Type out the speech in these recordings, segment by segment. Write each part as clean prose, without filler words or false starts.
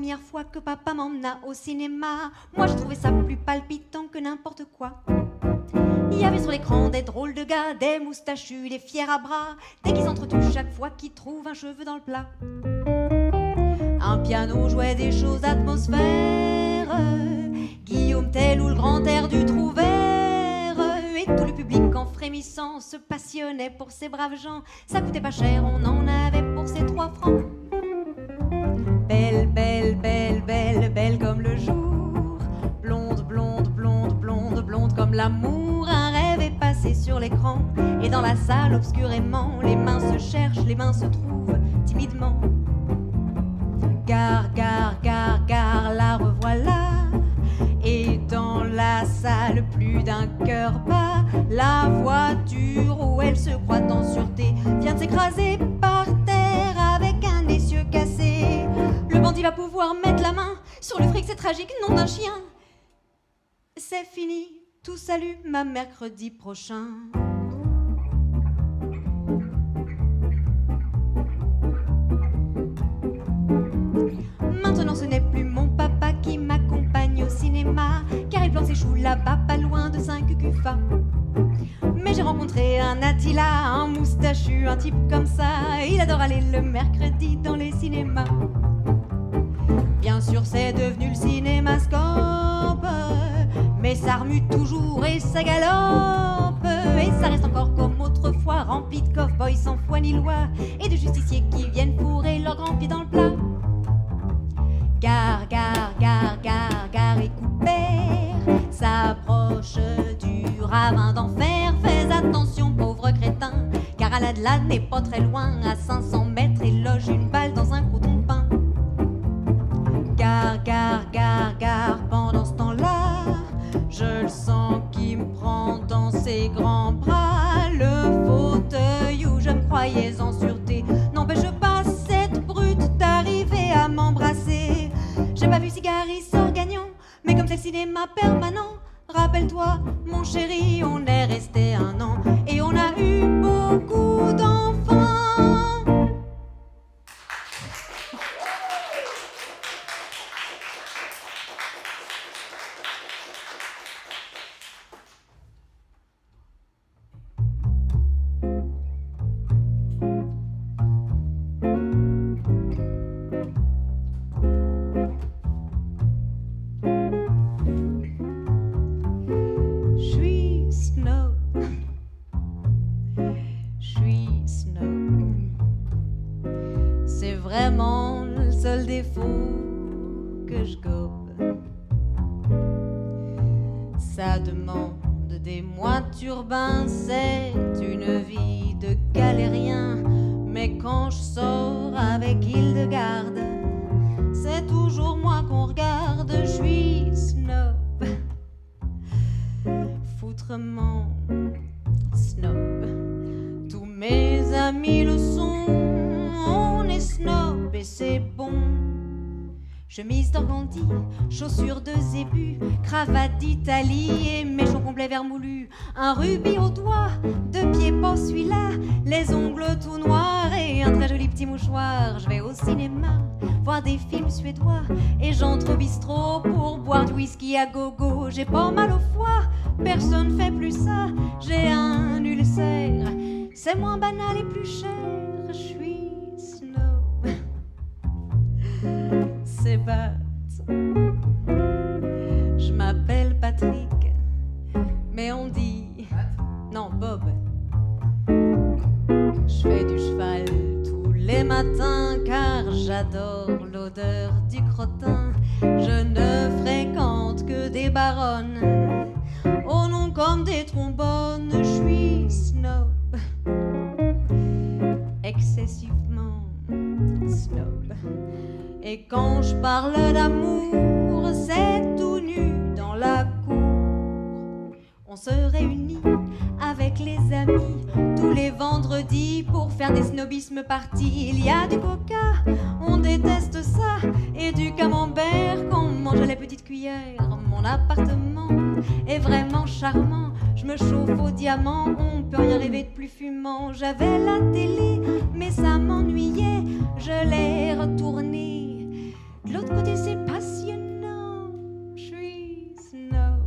première fois que papa m'emmena au cinéma, moi je trouvais ça plus palpitant que n'importe quoi. Il y avait sur l'écran des drôles de gars, des moustachus, des fiers à bras, dès qu'ils s'entretuent chaque fois qu'ils trouvent un cheveu dans le plat. Un piano jouait des choses d'atmosphère, Guillaume Tell ou le grand air du Trouvère, et tout le public en frémissant se passionnait pour ces braves gens. Ça coûtait pas cher, on en avait pour ses 3 francs. Belle, belle, belle, belle, belle comme le jour, blonde, blonde, blonde, blonde, blonde comme l'amour. Un rêve est passé sur l'écran, et dans la salle obscurément, les mains se cherchent, les mains se trouvent timidement. Gare, gare, gare, gare, la revoilà. Et dans la salle, plus d'un cœur bat. La voiture où elle se croit en sûreté vient de s'écraser par terre avec un essieu cassé. Le bandit va pouvoir mettre la main sur le fric, c'est tragique, nom d'un chien. C'est fini, tout salut, ma mercredi prochain. Maintenant ce n'est plus mon papa qui m'accompagne au cinéma, car il plante ses choux là-bas, pas loin de Saint-Cucufa. Mais j'ai rencontré un Attila, un moustachu, un type comme ça. Il adore aller le mercredi dans les cinémas. Bien sûr c'est devenu le cinémascope, mais ça remue toujours et ça galope. Et ça reste encore comme autrefois, rempli de cow-boys sans foi ni loi, et de justiciers qui viennent fourrer leurs grands pieds dans le plat. Gare, gare, gare, gare, gare et Coupert s'approche du ravin d'enfer. Fais attention pauvre crétin, car Aladla n'est pas très loin. À 500 mètres il loge une balle dans un croûton de pain. Gare, gare, gare, gare, pendant ce temps-là, je le sens qui me prend dans ses grands bras. Le fauteuil où je me croyais en sûreté n'empêche pas cette brute d'arriver à m'embrasser. J'ai pas vu Cigari sort gagnant, mais comme c'est le cinéma permanent, rappelle-toi mon chéri, on est resté 1 an et on a eu beaucoup d'enfants. Vraiment le seul défaut que je gobe. Ça demande des mois de turbin, c'est une vie de galérien. Mais quand je sors avec Hildegarde, c'est toujours moi qu'on regarde. Je suis snob, foutrement snob. Tous mes amis le sont, on est snob et c'est bon. Chemise d'organdi, chaussures de zébu, cravate d'Italie et méchant complet vermoulu. Un rubis au doigt, 2 pieds pas celui-là, les ongles tout noirs et un très joli petit mouchoir. Je vais au cinéma, voir des films suédois et j'entre au bistrot pour boire du whisky à gogo. J'ai pas mal au foie, personne fait plus ça, j'ai un ulcère, c'est moins banal et plus cher. Je suis snob. C'est bête. Je m'appelle Patrick, mais on dit... Non, Bob. Je fais du cheval tous les matins car j'adore l'odeur du crottin. Je ne fréquente que des baronnes, oh non, comme des trombones. Je suis snob, excessivement snob. Et quand je parle d'amour, c'est tout nu dans la cour. On se réunit avec les amis tous les vendredis pour faire des snobismes parties. Il y a du coca, on déteste ça, et du camembert qu'on mange à la petite cuillère. Mon appartement est vraiment charmant, je me chauffe au diamant, on peut rien rêver de plus fumant. J'avais la télé, mais ça m'ennuyait, je l'ai retournée. De l'autre côté, c'est passionnant. Je suis snob.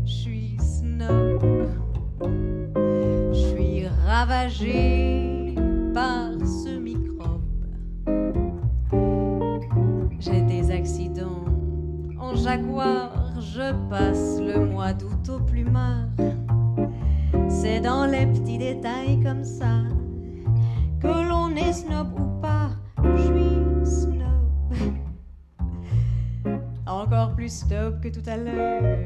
Je suis snob. Je suis ravagée par ce microbe. J'ai des accidents en jaguar. Je passe le mois d'août au plumard. C'est dans les petits détails comme ça que l'on est snob ou pas. Je suis snob. Encore plus snob que tout à l'heure.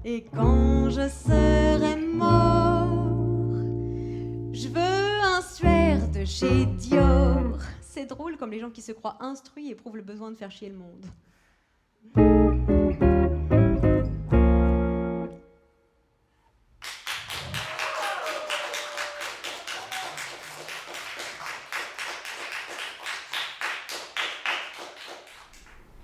Et quand je serai mort, je veux un suaire de chez Dior. C'est drôle comme les gens qui se croient instruits éprouvent le besoin de faire chier le monde.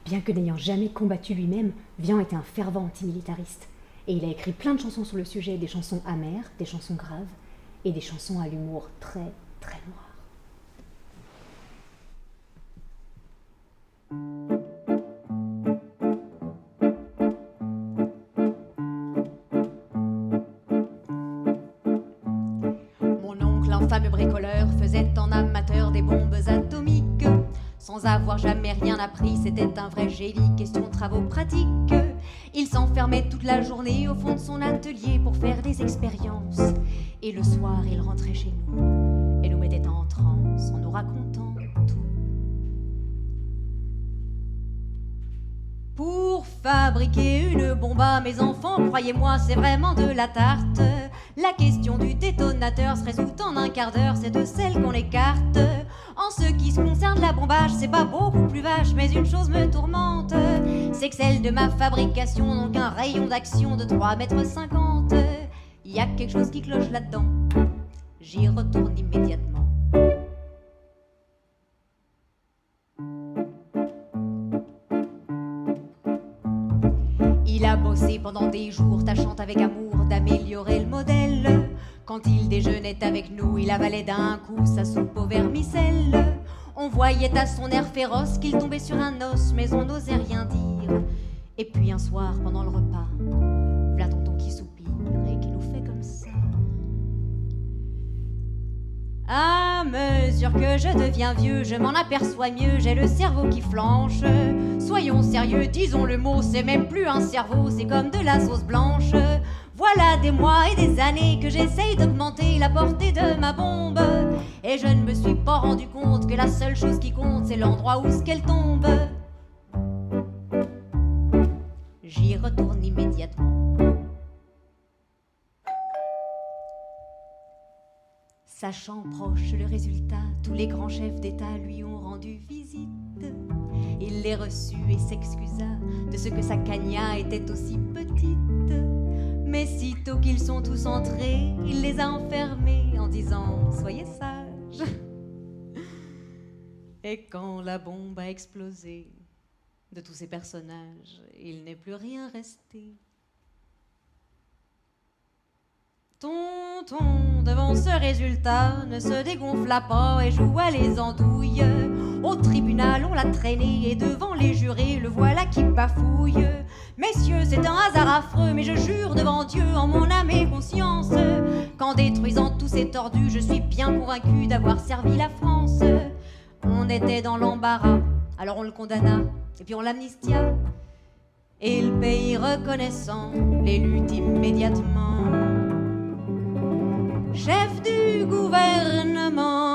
Bien que n'ayant jamais combattu lui-même, Vian était un fervent antimilitariste. Et il a écrit plein de chansons sur le sujet, des chansons amères, des chansons graves, et des chansons à l'humour très, très noir. Mon oncle, infâme bricoleur, faisait en amateur des bombes atomiques. Sans avoir jamais rien appris, c'était un vrai génie, question travaux pratiques. Il s'enfermait toute la journée au fond de son atelier pour faire des expériences. Et le soir, il rentrait chez nous et nous mettait en transe en nous racontant tout. Pour fabriquer une bombe à mes enfants, croyez-moi, c'est vraiment de la tarte. La question du détonateur se résout en un quart d'heure, c'est de celle qu'on écarte. En ce qui se concerne la bombage, c'est pas beaucoup plus vache, mais une chose me tourmente, c'est que celle de ma fabrication n'a qu'un rayon d'action de 3,50 m. Y a quelque chose qui cloche là-dedans, j'y retourne immédiatement. Il a bossé pendant des jours, tâchant avec amour d'améliorer le modèle. Quand il déjeunait avec nous, il avalait d'un coup sa soupe au vermicelle. On voyait à son air féroce qu'il tombait sur un os, mais on n'osait rien dire. Et puis un soir, pendant le repas, v'là tonton qui soupire et qui nous fait comme ça. À mesure que je deviens vieux, je m'en aperçois mieux, j'ai le cerveau qui flanche. Soyons sérieux, disons le mot, c'est même plus un cerveau, c'est comme de la sauce blanche. Voilà des mois et des années que j'essaye d'augmenter la portée de ma bombe. Et je ne me suis pas rendu compte que la seule chose qui compte, c'est l'endroit où ce qu'elle tombe. J'y retourne immédiatement. Sachant proche le résultat, tous les grands chefs d'État lui ont rendu visite. Il les reçut et s'excusa de ce que sa cagna était aussi petite. Mais sitôt qu'ils sont tous entrés, il les a enfermés en disant « Soyez sages ». Et quand la bombe a explosé, de tous ces personnages, il n'est plus rien resté. Tonton, devant ce résultat, ne se dégonfla pas et joua les andouilles. Au tribunal, on l'a traîné et devant les jurés, le voilà qui bafouille. Messieurs, c'est un hasard affreux, mais je jure devant Dieu, en mon âme et conscience, qu'en détruisant tous ces tordus, je suis bien convaincu d'avoir servi la France. On était dans l'embarras, alors on le condamna, et puis on l'amnistia. Et le pays reconnaissant l'élut immédiatement chef du gouvernement.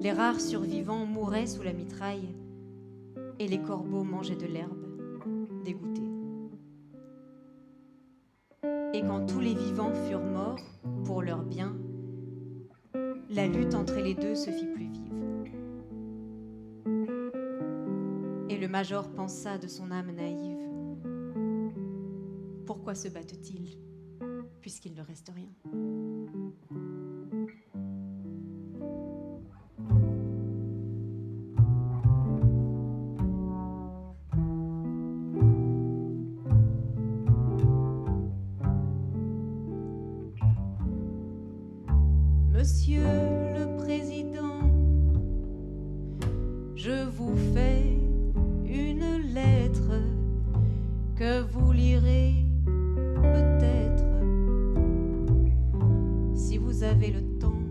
Les rares survivants mouraient sous la mitraille et les corbeaux mangeaient de l'herbe, dégoûtés. Et quand tous les vivants furent morts pour leur bien, la lutte entre les deux se fit plus vive. Et le major pensa de son âme naïve: pourquoi se battent-ils, puisqu'il ne reste rien? Monsieur le Président, je vous fais une lettre que vous lirez peut-être si vous avez le temps.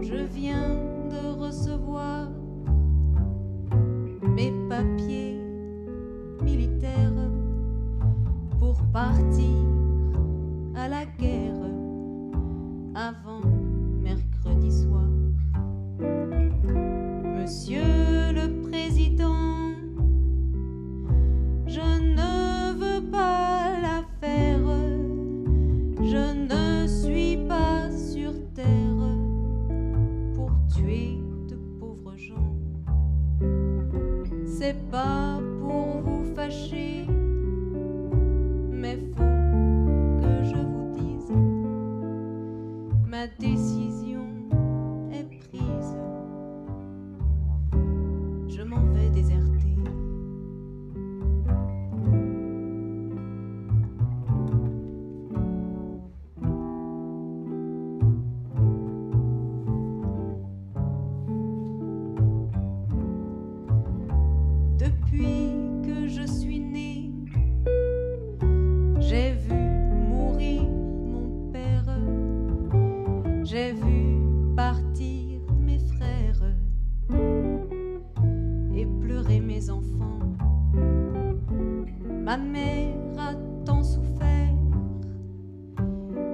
Je viens de recevoir mes papiers militaires pour partir à la guerre avant mercredi soir. Monsieur le Président, je ne veux pas la faire, je ne suis pas sur terre pour tuer de pauvres gens. C'est pas pour vous fâcher, mais faut que je vous dise, ma décision est prise. Je m'en vais déserter. Depuis que je suis née, j'ai vu mourir mon père, j'ai vu partir mes frères et pleurer mes enfants. Ma mère a tant souffert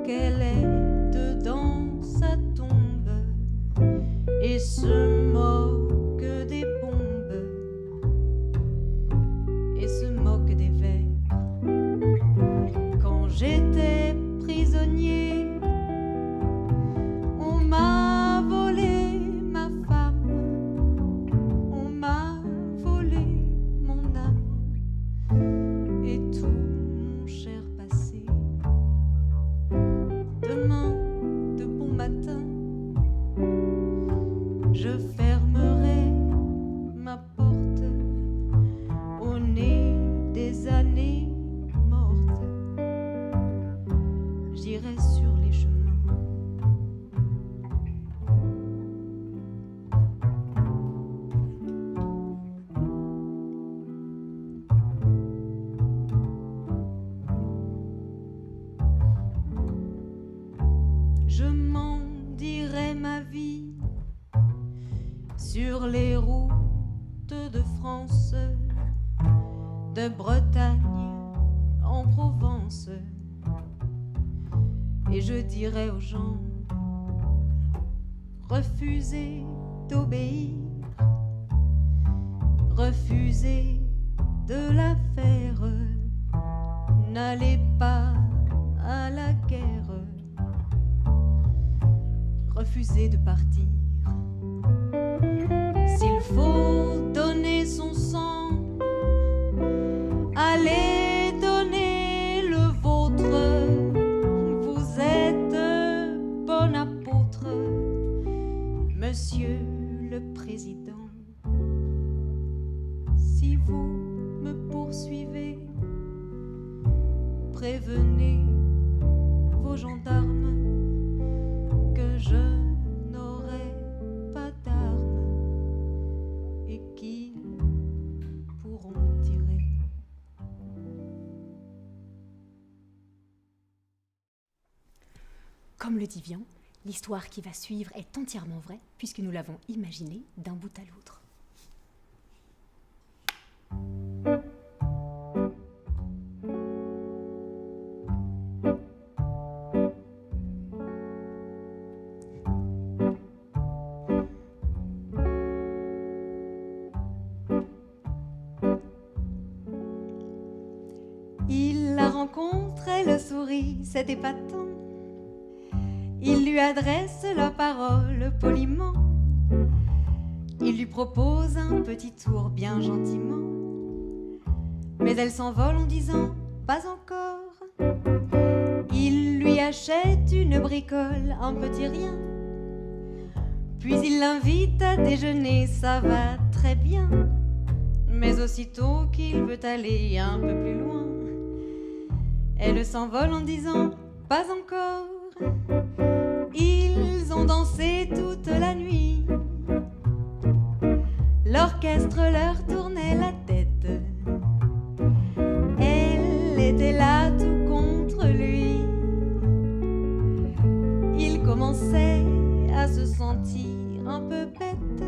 qu'elle est dedans sa tombe et se moque des bombes et se moque des vers. Quand j'étais prisonnier, on m'a volé ma femme, on m'a volé mon âme et tout mon cher passé. Demain, de bon matin, je fermerai ma porte au nez des années mortes. J'irai sur les chemins. Je m'en dirai ma vie sur les routes de France, de Bretagne en Provence. Et je dirai aux gens: refusez d'obéir, refusez de la faire, n'allez pas à la guerre, refusez de partir. S'il faut donner son sang, allez donner le vôtre. Vous êtes bon apôtre, Monsieur le Président. Si vous me poursuivez, prévenez vos gendarmes que je n'aurai pas d'armes et qu'ils pourront tirer. Comme le dit Vian, l'histoire qui va suivre est entièrement vraie puisque nous l'avons imaginée d'un bout à l'autre. rencontre, elle sourit, c'est épatant. Il lui adresse la parole poliment. Il lui propose un petit tour bien gentiment. Mais elle s'envole en disant pas encore. Il lui achète une bricole, un petit rien. Puis il l'invite à déjeuner, ça va très bien. Mais aussitôt qu'il veut aller un peu plus loin, elle s'envole en disant pas encore. Ils ont dansé toute la nuit. L'orchestre leur tournait la tête. Elle était là tout contre lui. Il commençait à se sentir un peu bête.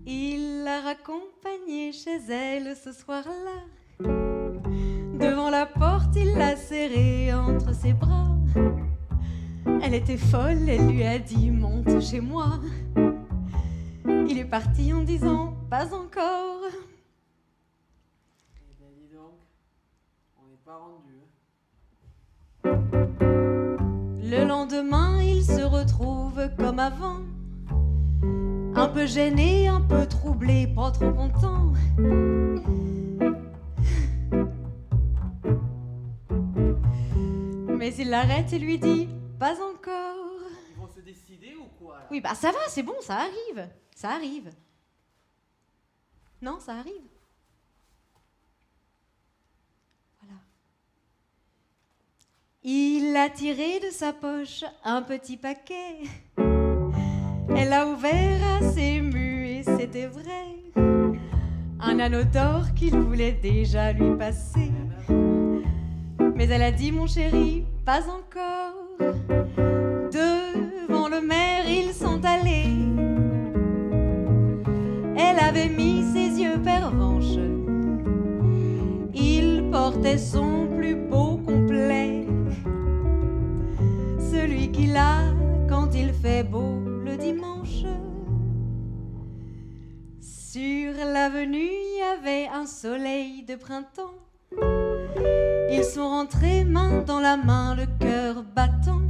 Il l'a raccompagnée chez elle ce soir-là. Devant la porte, il l'a serrée entre ses bras. Elle était folle, elle lui a dit monte chez moi. Il est parti en disant pas encore. Eh ben dis donc, on n'est pas rendu. Le lendemain, il se retrouve comme avant. Un peu gêné, un peu troublé, pas trop content. Mais il l'arrête et lui dit pas encore. Ils vont se décider ou quoi là? Oui, bah ça va, c'est bon, ça arrive. Ça arrive. Non, ça arrive. Voilà. Il a tiré de sa poche un petit paquet. Elle a ouvert assez émue et c'était vrai. Un anneau d'or qu'il voulait déjà lui passer. Mais elle a dit mon chéri, pas encore. Devant le maire, ils sont allés. Elle avait mis ses yeux pervenches. Il portait son plus beau complet. Celui qu'il a quand il fait beau le dimanche. Sur l'avenue, il y avait un soleil de printemps. Ils sont rentrés main dans la main, le cœur battant.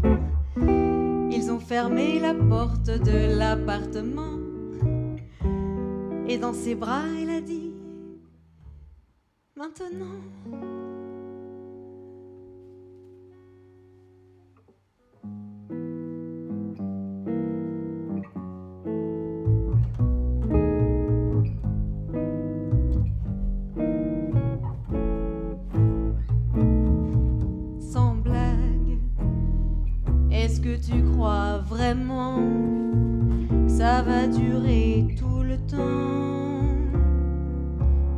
Ils ont fermé la porte de l'appartement. Et dans ses bras, elle a dit maintenant. Sans blague, est-ce que tu crois vraiment que ça va durer tout le temps?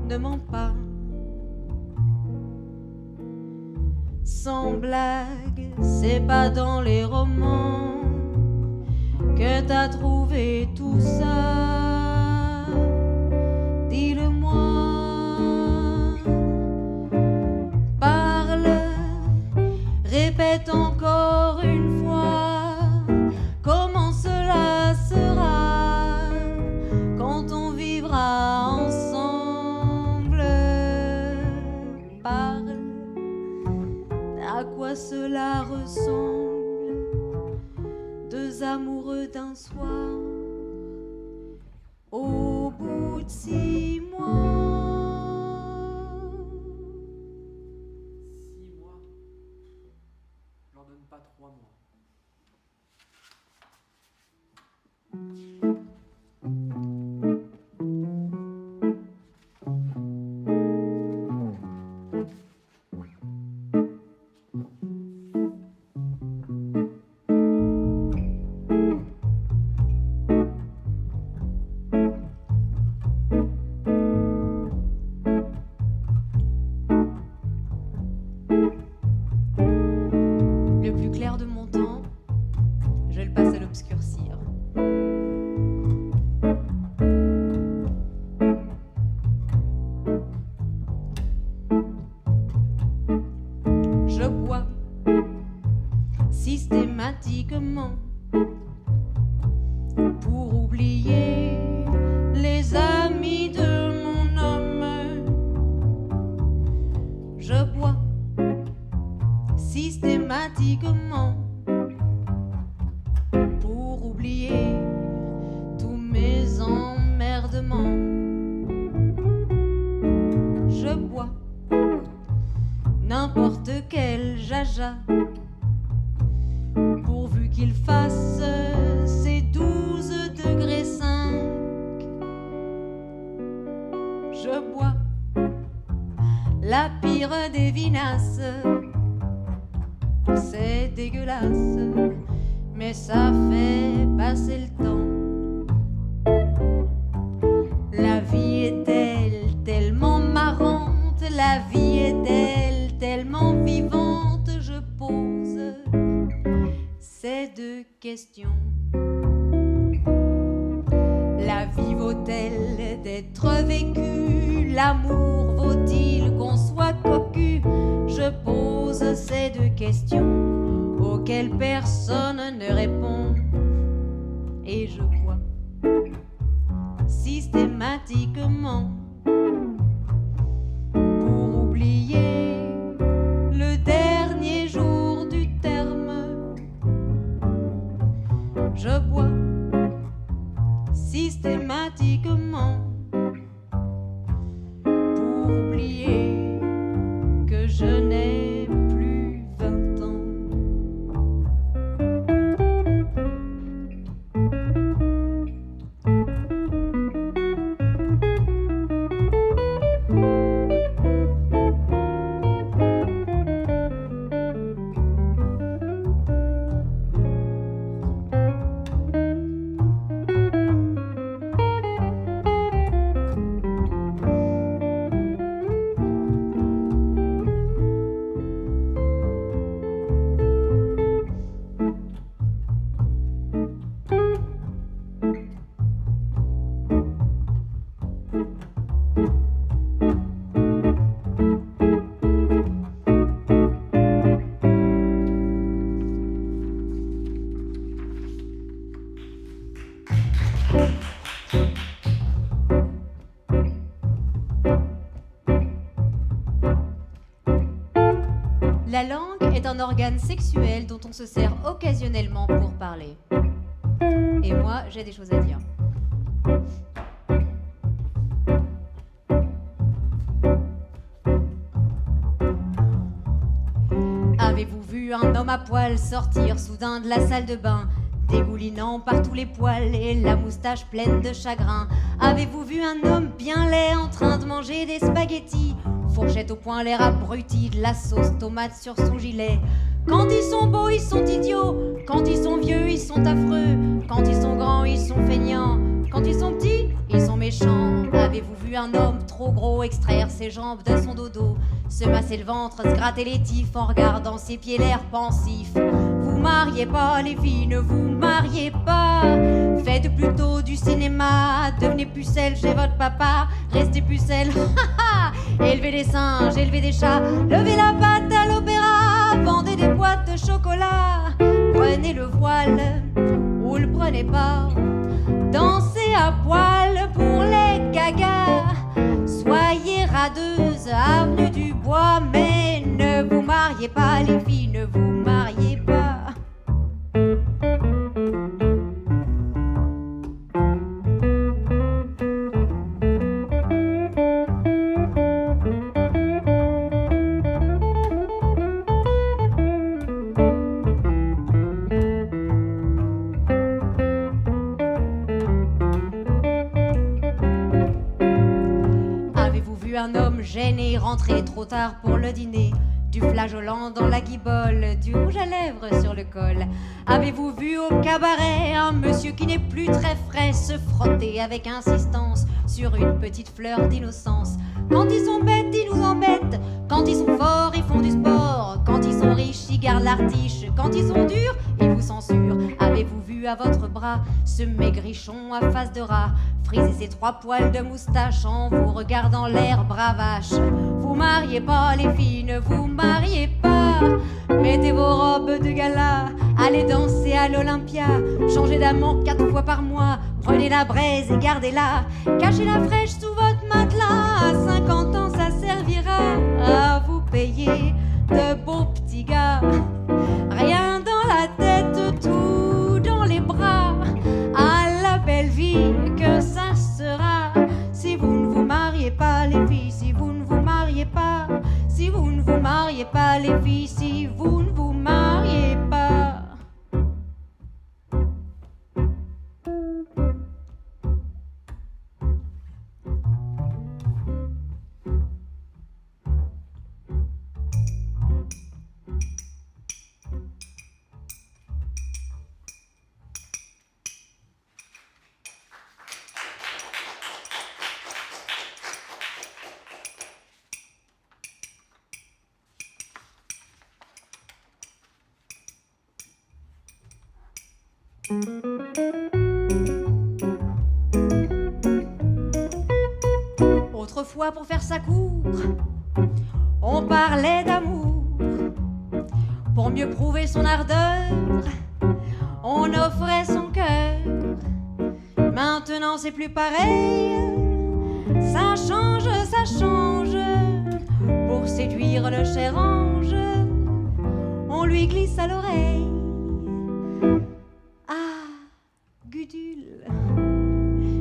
Ne mens pas. Sans blague, c'est pas dans les romans que t'as trouvé tout ça. Dis-le-moi. Parle, répète encore une fois comment cela sera quand on vivra ensemble. Parle, à quoi cela ressemble, deux amoureux d'un soir au bout de 6 mois. 6 mois. Je leur donne pas 3 mois. Le plus clair de mon temps, je le passe à l'obscurcir. Je bois systématiquement pour oublier les amis de mon homme. Je bois systématiquement pour oublier tous mes emmerdements. Je bois n'importe quel jaja pourvu qu'il fasse ses 12 degrés 5. Je bois la pire des vinasses. C'est dégueulasse, mais ça fait passer le temps. La vie est-elle tellement marrante? La vie est-elle tellement vivante? Je pose ces deux questions. La vie vaut-elle d'être vécue? L'amour vaut-il qu'on soit cocu? Je pose ces deux questions auxquelles personne ne répond. Et je bois systématiquement pour oublier le dernier jour du terme. Je bois systématiquement pour oublier que je n'ai plus 20 ans. La langue est un organe sexuel dont on se sert occasionnellement pour parler. Et moi, j'ai des choses à dire. Avez-vous vu un homme à poil sortir soudain de la salle de bain, dégoulinant par tous les poils et la moustache pleine de chagrin? Avez-vous vu un homme bien laid en train de manger des spaghettis, fourchette au poing, l'air abruti, de la sauce tomate sur son gilet? Quand ils sont beaux, ils sont idiots. Quand ils sont vieux, ils sont affreux. Quand ils sont grands, ils sont feignants. Quand ils sont petits, ils sont méchants. Avez-vous vu un homme trop gros extraire ses jambes de son dodo, se masser le ventre, se gratter les tifs en regardant ses pieds l'air pensif? Vous mariez pas les filles, ne vous mariez pas. Faites plutôt du cinéma, devenez pucelle chez votre papa. Restez pucelle, élevez des singes, élevez des chats, levez la patte à l'opéra, vendez des boîtes de chocolat. Prenez le voile ou le prenez pas, dansez à poil pour les gagas. Soyez radeuse, avenue du Bois, mais ne vous mariez pas les filles, ne vous mariez pas. Un homme gêné rentré trop tard pour le dîner, du flageolant dans la guibole, du rouge à lèvres sur le col? Avez-vous vu au cabaret un monsieur qui n'est plus très frais se frotter avec insistance sur une petite fleur d'innocence? Quand ils sont bêtes, ils nous embêtent. Quand ils sont forts, ils font du sport. Quand ils sont riches, ils gardent l'artiche. Quand ils sont durs, ils vous censurent. Avez-vous vu à votre bras ce maigrichon à face de rat friser ses 3 poils de moustache en vous regardant l'air bravache? Vous mariez pas les filles, ne vous mariez pas. Mettez vos robes de gala, allez danser à l'Olympia, changez d'amant 4 fois par mois, prenez la braise et gardez-la, cachez la fraîche sous votre matelas. À 50 ans, ça servira à vous payer ensoleillés, de beaux petits gars. Rien dans la tête, tout dans les bras. À la belle vie que ça sera. Si vous ne vous mariez pas les filles, si vous ne vous mariez pas, si vous ne vous mariez pas les filles, si vous ne vous mariez pas. Autrefois, pour faire sa cour, on parlait d'amour. Pour mieux prouver son ardeur, on offrait son cœur. Maintenant, c'est plus pareil. Ça change, ça change. Pour séduire le cher ange, on lui glisse à l'oreille: ah, Gudule,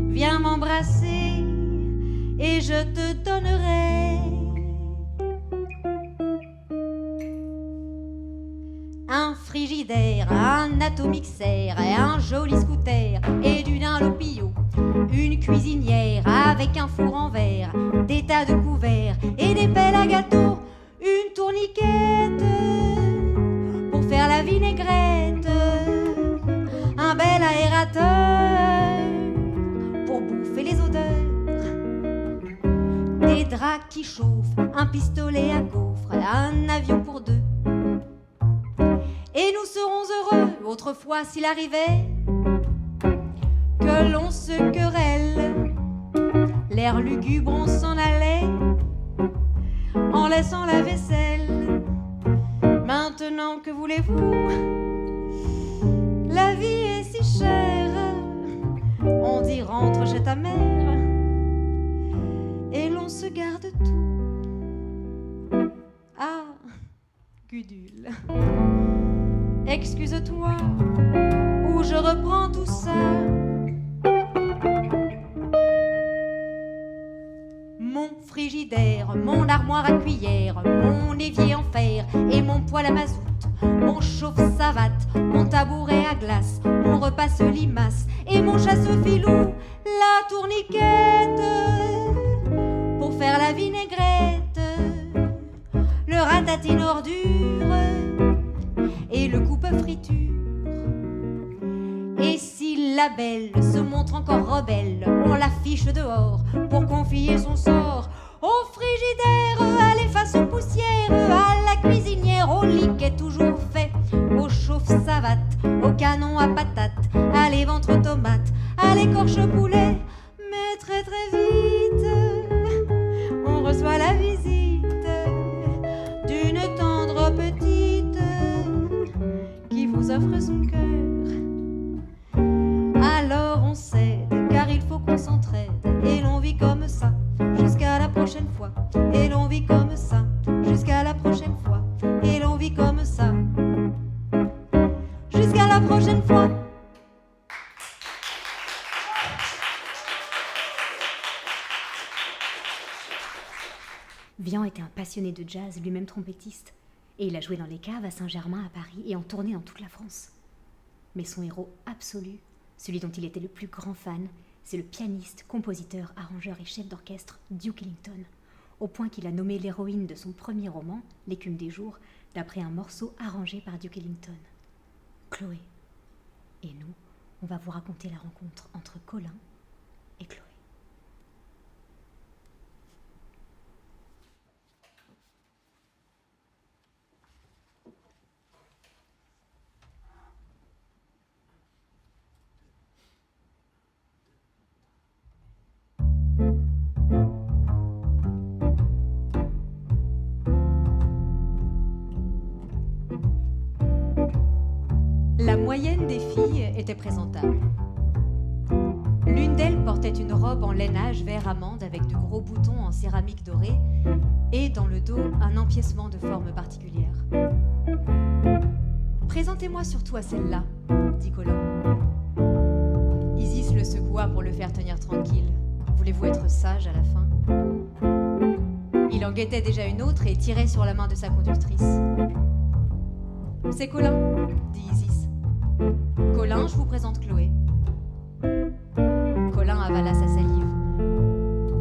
viens m'embrasser et je te donnerai un frigidaire, un atomixaire et un joli scooter et du Dunlopio, une cuisinière avec un four en verre, des tas de couverts et des pelles à gâteau, une tourniquette pour faire la vinaigrette, un bel aérateur pour bouffer les odeurs, des draps qui chauffent, un pistolet à gaufres, un avion pour deux. Et nous serons heureux. Autrefois, s'il arrivait que l'on se querelle, l'air lugubre, on s'en allait en laissant la vaisselle. Maintenant, que voulez-vous? La vie est si chère. On dit rentre chez ta mère et l'on se garde tout. Ah, Gudule, excuse-toi ou je reprends tout ça. Mon frigidaire, mon armoire à cuillère, mon évier en fer et mon poêle à mazout, mon chauffe-savate, mon tabouret à glace, mon repasse-limace et mon chasse-filou, la tourniquette pour faire la vinaigrette, le ratatine ordure et le coupe-friture. Et si la belle se montre encore rebelle, on l'affiche dehors pour confier son sort au frigidaire, à l'efface poussière, à la cuisinière, au lit qui est toujours fait, au chauffe-savate, au canon à patates, à l'éventre tomates, à l'écorche poulet. Mais très très vite, on reçoit la visite d'une tendre petite qui vous offre son cœur. Alors on cède, car il faut qu'on s'entraide, et l'on vit comme ça, jusqu'à la prochaine fois. Et l'on vit comme ça, jusqu'à la prochaine fois. Et l'on vit comme ça, jusqu'à la prochaine fois. Vian était un passionné de jazz, lui-même trompettiste, et il a joué dans les caves à Saint-Germain à Paris et en tournée dans toute la France. Mais son héros absolu, celui dont il était le plus grand fan, c'est le pianiste, compositeur, arrangeur et chef d'orchestre Duke Ellington, au point qu'il a nommé l'héroïne de son premier roman, L'écume des jours, d'après un morceau arrangé par Duke Ellington. Chloé. Et nous, on va vous raconter la rencontre entre Colin et Chloé. La moyenne des filles était présentable. L'une d'elles portait une robe en lainage vert amande avec de gros boutons en céramique dorée et dans le dos un empiècement de forme particulière. Présentez-moi surtout à celle-là, dit Colin. Isis le secoua pour le faire tenir tranquille. Voulez-vous être sage à la fin? Il en guettait déjà une autre et tirait sur la main de sa conductrice. C'est Colin, dit Isis. Colin, je vous présente Chloé. Colin avala sa salive.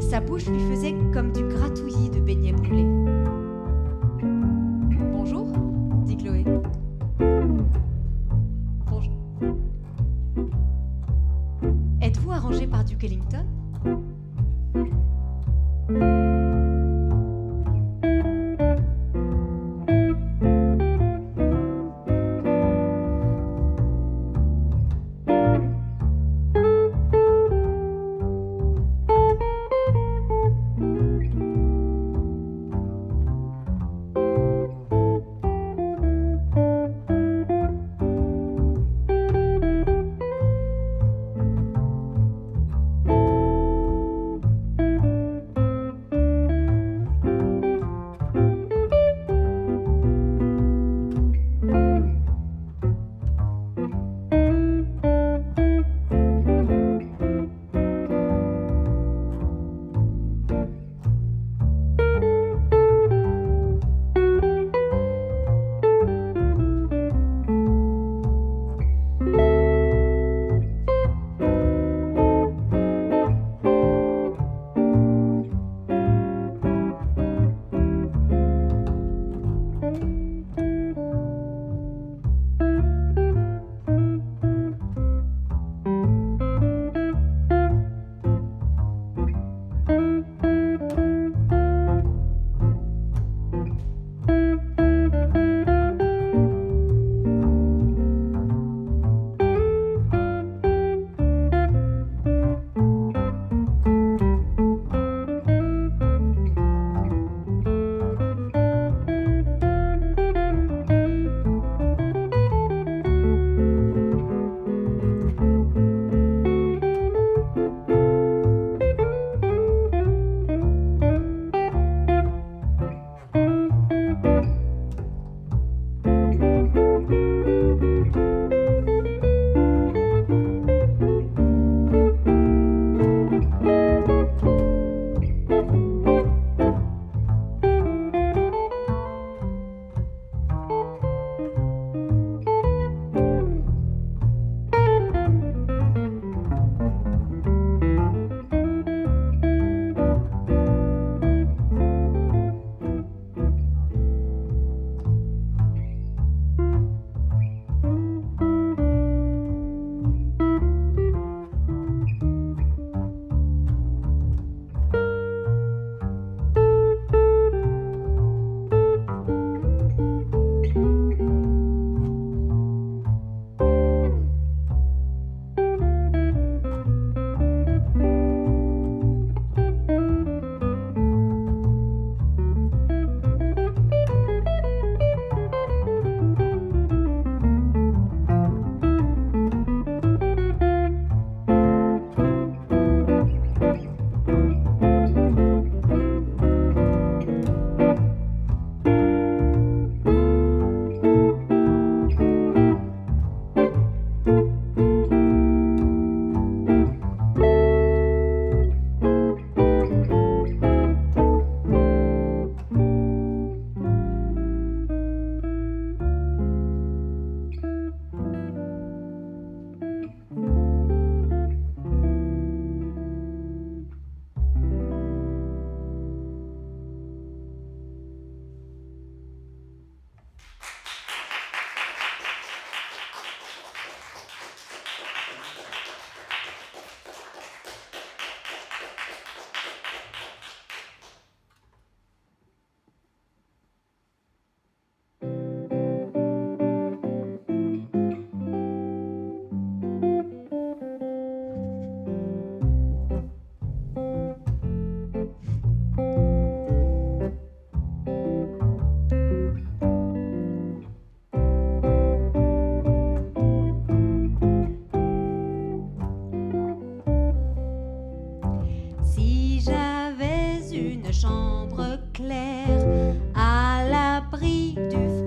Sa bouche lui faisait comme du gratouillis de beignets brûlés. Bonjour, dit Chloé. Bonjour. Êtes-vous arrangé par Duke Ellington?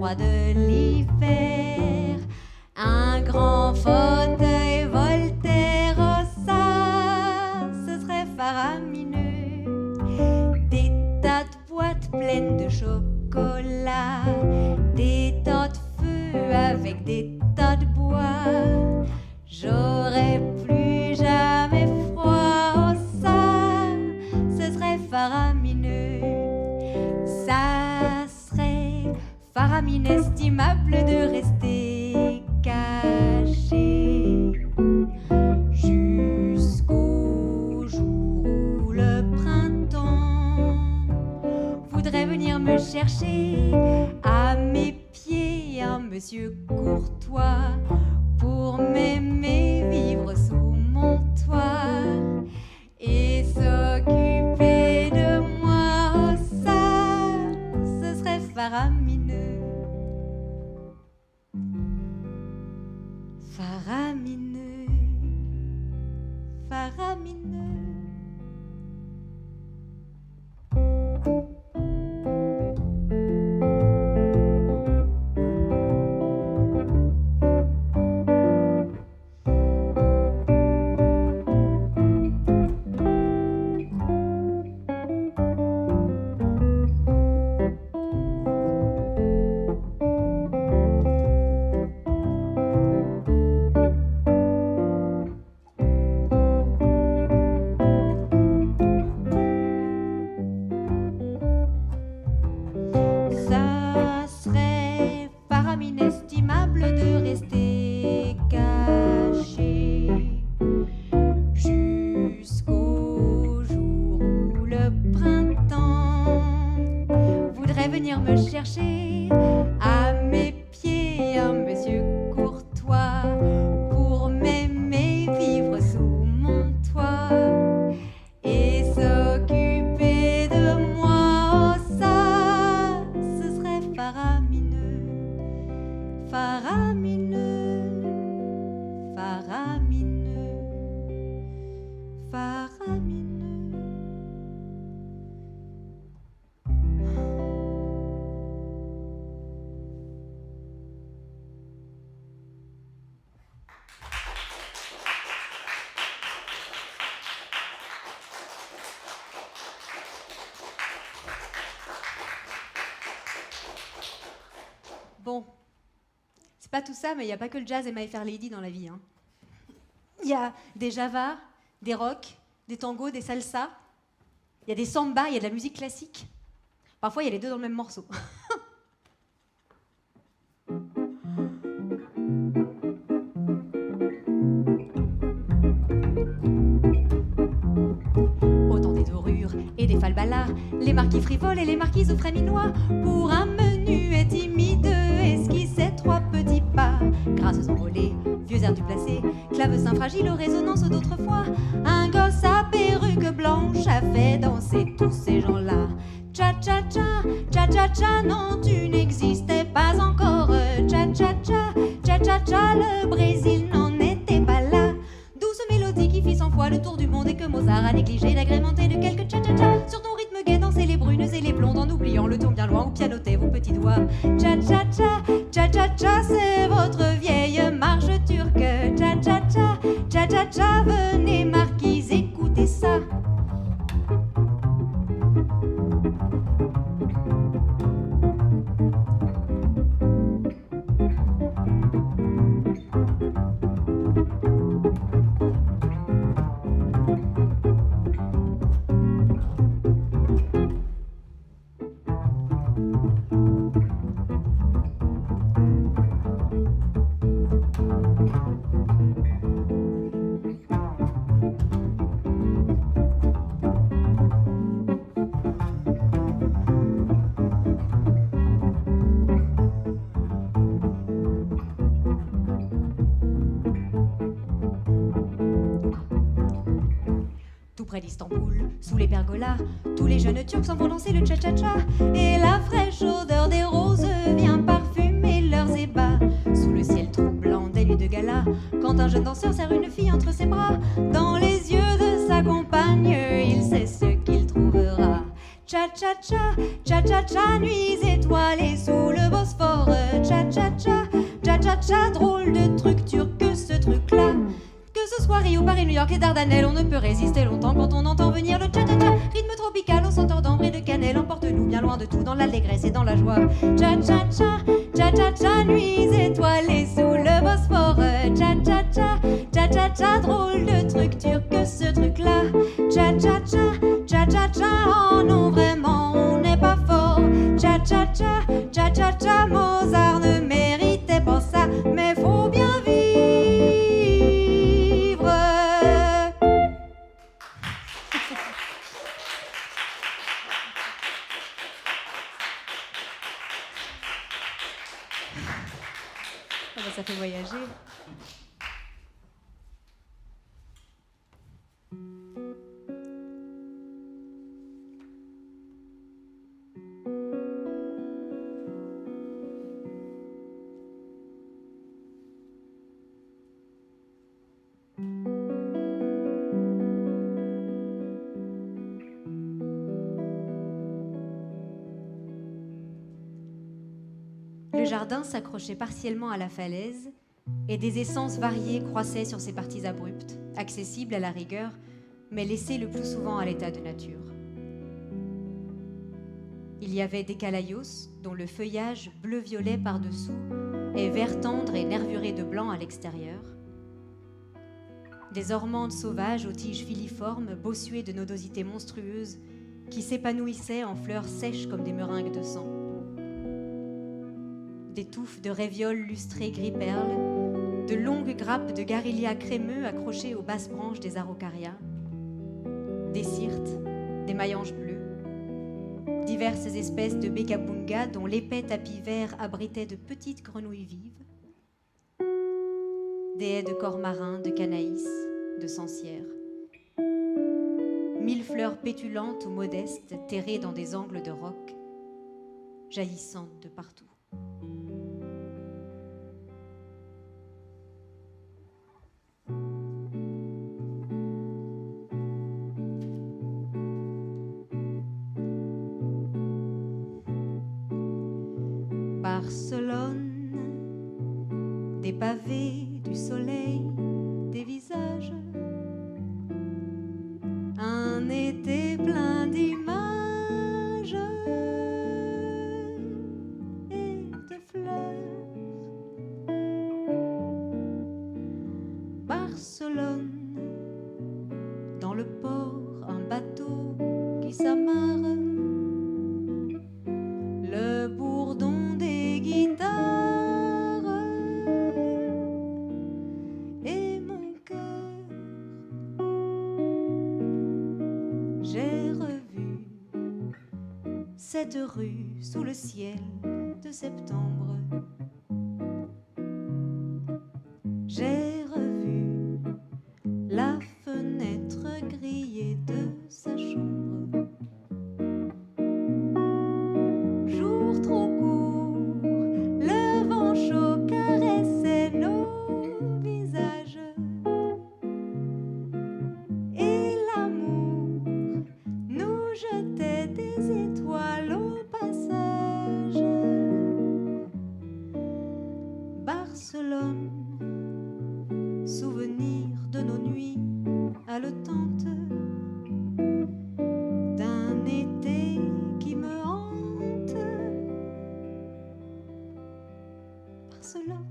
froid de l'hiver. Un grand fauteuil Voltaire, oh ça, ce serait faramineux. Des tas de boîtes pleines de chocolat, des tas de feu avec des tas de bois. J'aurais plus jamais froid, oh ça, ce serait faramineux. Ça serait faraminestimable de rester caché jusqu'au jour où le printemps voudrait venir me chercher à mes pieds, un monsieur courtois pour m'aimer, vivre sous mon toit et s'occuper de moi. Oh ça, ce serait faramineux. Faramineux, faramineux. Bon, c'est pas tout ça, mais il n'y a pas que le jazz et My Fair Lady dans la vie. Il y a des javas, des rock, des tangos, des salsas. Il y a des sambas, il y a de la musique classique. Parfois, il y a les deux dans le même morceau. Autant des dorures et des falbalas, les marquis frivoles et les marquises aux frais minois, pour un menu et timide esquissait trois petits pas. Grâces envolées, vieux airs du placé, clavecin fragile aux résonances d'autrefois. Un gosse à perruque blanche a fait danser tous ces gens-là. Cha-cha-cha, cha-cha-cha, non tu n'existais pas encore. Cha-cha-cha, cha-cha-cha, le Brésil n'en était pas là. Douce mélodie qui fit 100 fois le tour du monde et que Mozart a négligé d'agrémenter de quelques cha-cha-cha. Sur ton rythme gai dansaient les brunes et les blondes en oubliant le ton bien loin où pianotaient vos petits doigts. Cha-cha-cha, cha-cha-cha, c'est votre vieille marche turque. Cha-cha-cha, cha-cha-cha, venez marquise, écoutez ça. Près d'Istanbul, sous les pergolas, tous les jeunes Turcs s'en vont danser le cha-cha-cha. Et la fraîche odeur des roses vient parfumer leurs ébats. Sous le ciel troublant des nuits de gala, quand un jeune danseur serre une fille entre ses bras, dans les yeux de sa compagne, il sait ce qu'il trouvera. Cha-cha-cha, cha-cha-cha, nuits étoilées sous le Bosphore. cha, drôle de truc turc que ce truc-là. Que ce soit Rio, Paris, New York, les Dardanelles, on ne peut résister longtemps quand on entend venir le cha-cha-cha. Rythme tropical au senteur d'ambre et de cannelle, emporte-nous bien loin de tout, dans l'allégresse et dans la joie. Cha-cha-cha, cha-cha-cha, nuits étoilées sous le Bosphore. Cha-cha-cha, cha-cha-cha, drôle de truc turc que ce truc-là. Cha-cha-cha, cha-cha-cha, oh non vraiment, on n'est pas fort. Cha-cha-cha, cha-cha-cha, Mozart ne méritait pas ça, mais faut bien vivre. Ah bah, ça fait voyager. Le jardin s'accrochait partiellement à la falaise et des essences variées croissaient sur ses parties abruptes, accessibles à la rigueur, mais laissées le plus souvent à l'état de nature. Il y avait des calaïos dont le feuillage bleu-violet par-dessous et vert tendre et nervuré de blanc à l'extérieur. Des ormandes sauvages aux tiges filiformes, bossuées de nodosités monstrueuses qui s'épanouissaient en fleurs sèches comme des meringues de sang. Des touffes de révioles lustrées gris-perle, de longues grappes de garilias crémeux accrochées aux basses branches des araucarias, des cyrtes, des maillanges bleus, diverses espèces de bécabunga dont l'épais tapis vert abritait de petites grenouilles vives, des haies de corps-marins, de canaïs, de sancières, 1000 fleurs pétulantes ou modestes terrées dans des angles de roc, jaillissantes de partout. Barcelone, des pavés, du soleil, des visages, un été plein d'images et de fleurs. Barcelone, dans le port, un bateau qui s'amarre, le bourdon des guitares et mon cœur. J'ai revu cette rue sous le ciel de septembre. J'ai revu la fenêtre grillée de sa chambre. Jour trop court, le vent chaud caressait nos visages et l'amour nous jetait des étoiles au passage. Barcelone, souvenir de nos nuits haletantes, d'un été qui me hante. Barcelone.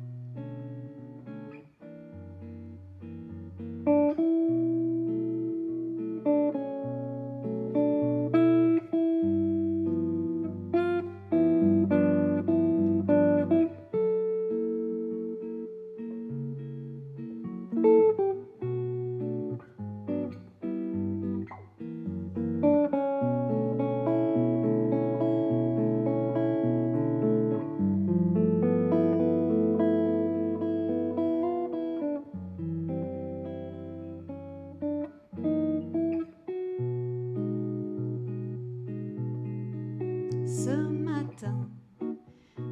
Ce matin,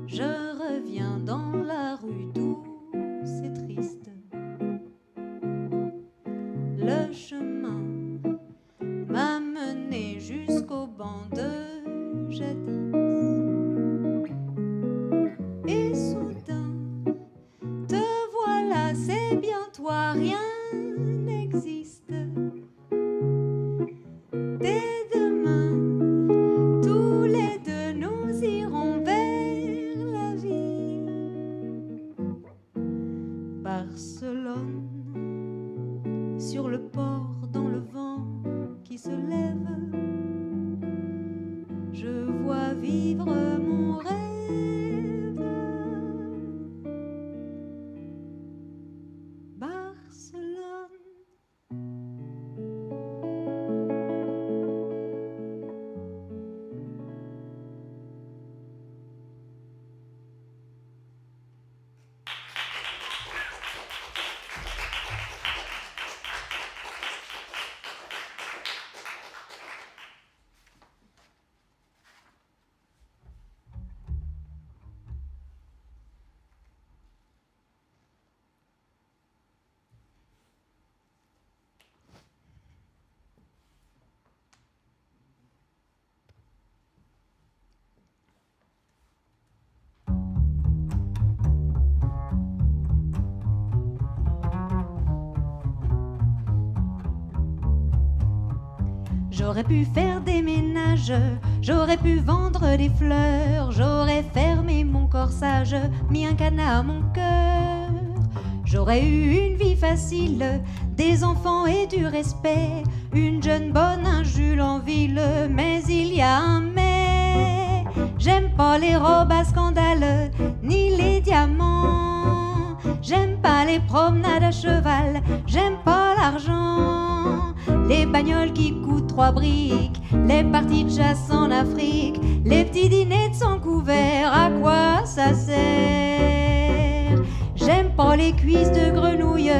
je reviens dans la rue douce et triste. Le chemin m'a mené jusqu'au banc de jadis. Et soudain, J'aurais pu faire des ménages, j'aurais pu vendre des fleurs, j'aurais fermé mon corsage, mis un cadenas à mon cœur. J'aurais eu une vie facile, des enfants et du respect, une jeune bonne, un Jules en ville, mais il y a un mais. J'aime pas les robes à scandale, ni les diamants. J'aime pas les promenades à cheval, j'aime pas l'argent. Les bagnoles qui coûtent 3 briques, les parties de chasse en Afrique, les petits dîners de son couvert, à quoi ça sert? J'aime pas les cuisses de grenouille,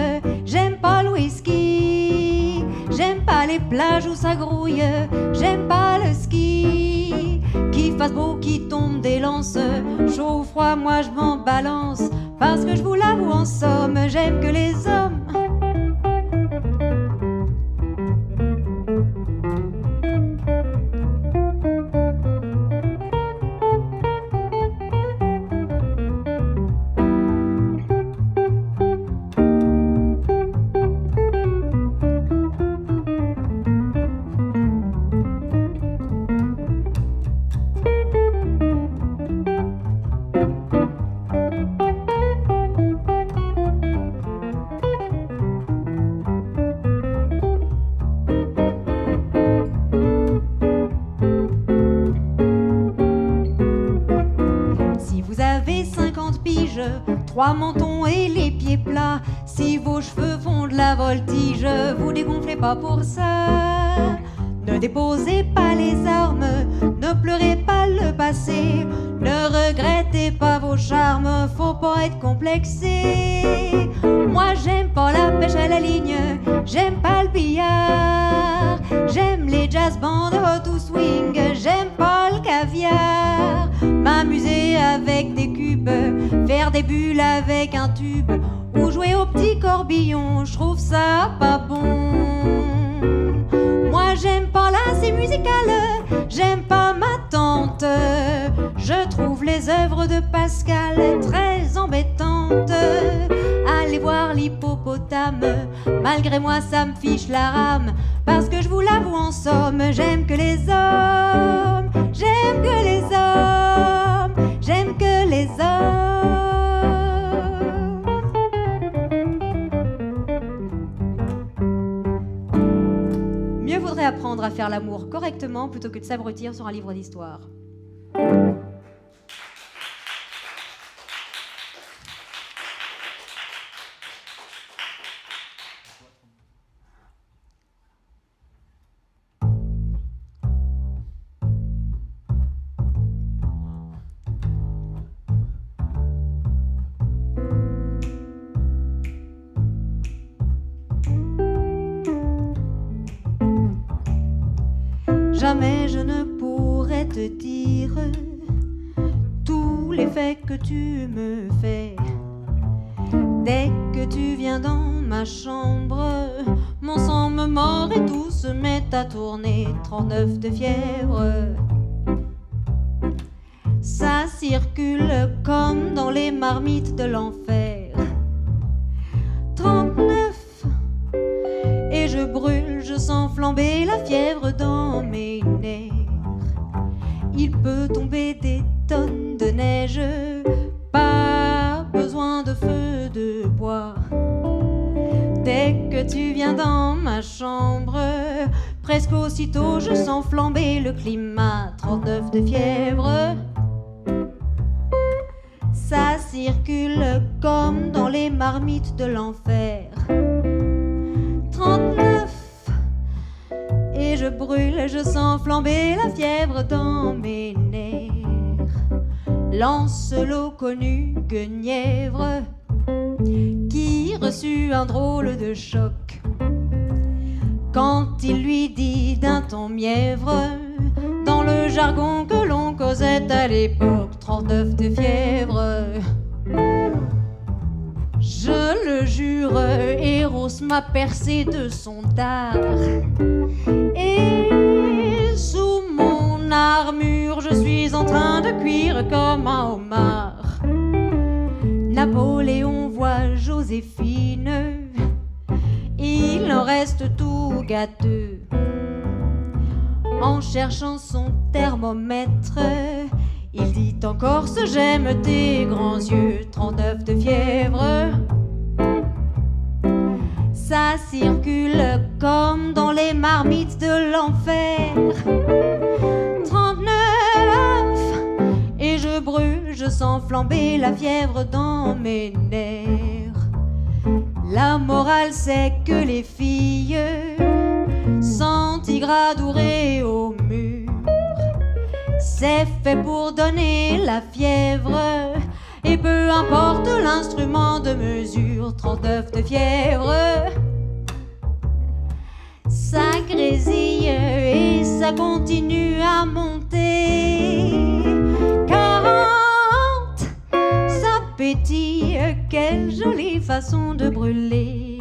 j'aime pas le whisky, j'aime pas les plages où ça grouille, j'aime pas le ski. Qu'il fasse beau, qu'il tombe des lances, chaud ou froid, moi je m'en balance, parce que je vous l'avoue en somme, j'aime que les hommes. Si vous avez 50 piges, 3 mentons et les pieds plats, si vos cheveux font de la voltige, vous dégonflez pas pour ça. Ne déposez pas les armes, ne pleurez pas le passé, ne regrettez pas vos charmes, faut pas être complexé. Moi j'aime pas la pêche à la ligne, j'aime pas le billard, j'aime les jazz bands hot ou swing, j'aime pas le caviar. M'amuser avec des cubes, faire des bulles avec un tube, ou jouer au petit corbillon, je trouve ça pas bon. Moi j'aime pas l'assez musicale, j'aime pas ma tante, je trouve les œuvres de Pascal très embêtantes. Allez voir l'hippopotame, malgré moi ça me fiche la rame, parce que je vous l'avoue en somme, j'aime que les hommes, j'aime que les hommes, j'aime que les hommes. Mieux vaudrait apprendre à faire l'amour correctement plutôt que de s'abrutir sur un livre d'histoire. Jamais je ne pourrais te dire tous les faits que tu me fais. Dès que tu viens dans ma chambre, mon sang me mord et tout se met à tourner. 39 de fièvre, ça circule comme dans les marmites de l'enfer. 39, et je brûle, je sens flamber la fièvre dans mes nerfs. Il peut tomber des tonnes de neige, pas besoin de feu de bois. Dès que tu viens dans ma chambre, presque aussitôt je sens flamber le climat. 39 de fièvre, ça circule comme dans les marmites de l'enfer. 39, et je brûle, je sens flamber la fièvre dans mes nerfs. Lancelot connut Guenièvre, qui reçut un drôle de choc quand il lui dit d'un ton mièvre, dans le jargon que l'on causait à l'époque. 39 de fièvre, je le jure, Eros m'a percé de son dard, et sous mon armure je suis en train de cuire comme un homard. Napoléon voit Joséphine, il en reste tout gâteux. en cherchant son thermomètre. Il dit encore ce j'aime tes grands yeux, 39 de fièvre. Ça circule comme dans les marmites de l'enfer. 39, et je brûle, je sens flamber la fièvre dans mes nerfs. La morale c'est que les filles centigradourées au mur, c'est fait pour donner la fièvre. Et peu importe l'instrument de mesure, 39 de fièvre. Ça grésille et ça continue à monter. 40, ça pétille, quelle jolie façon de brûler.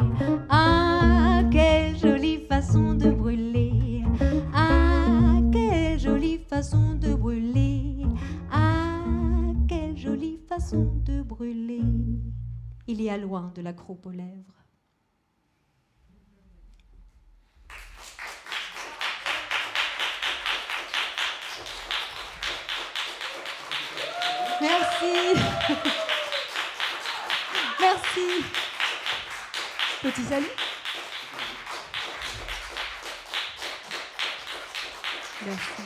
Ah, quelle jolie façon de brûler. Ah, quelle jolie façon de brûler. Ah, quelle jolie façon de brûler. Il y a loin de la croupe aux lèvres. Merci. Merci. Petit salut. Merci.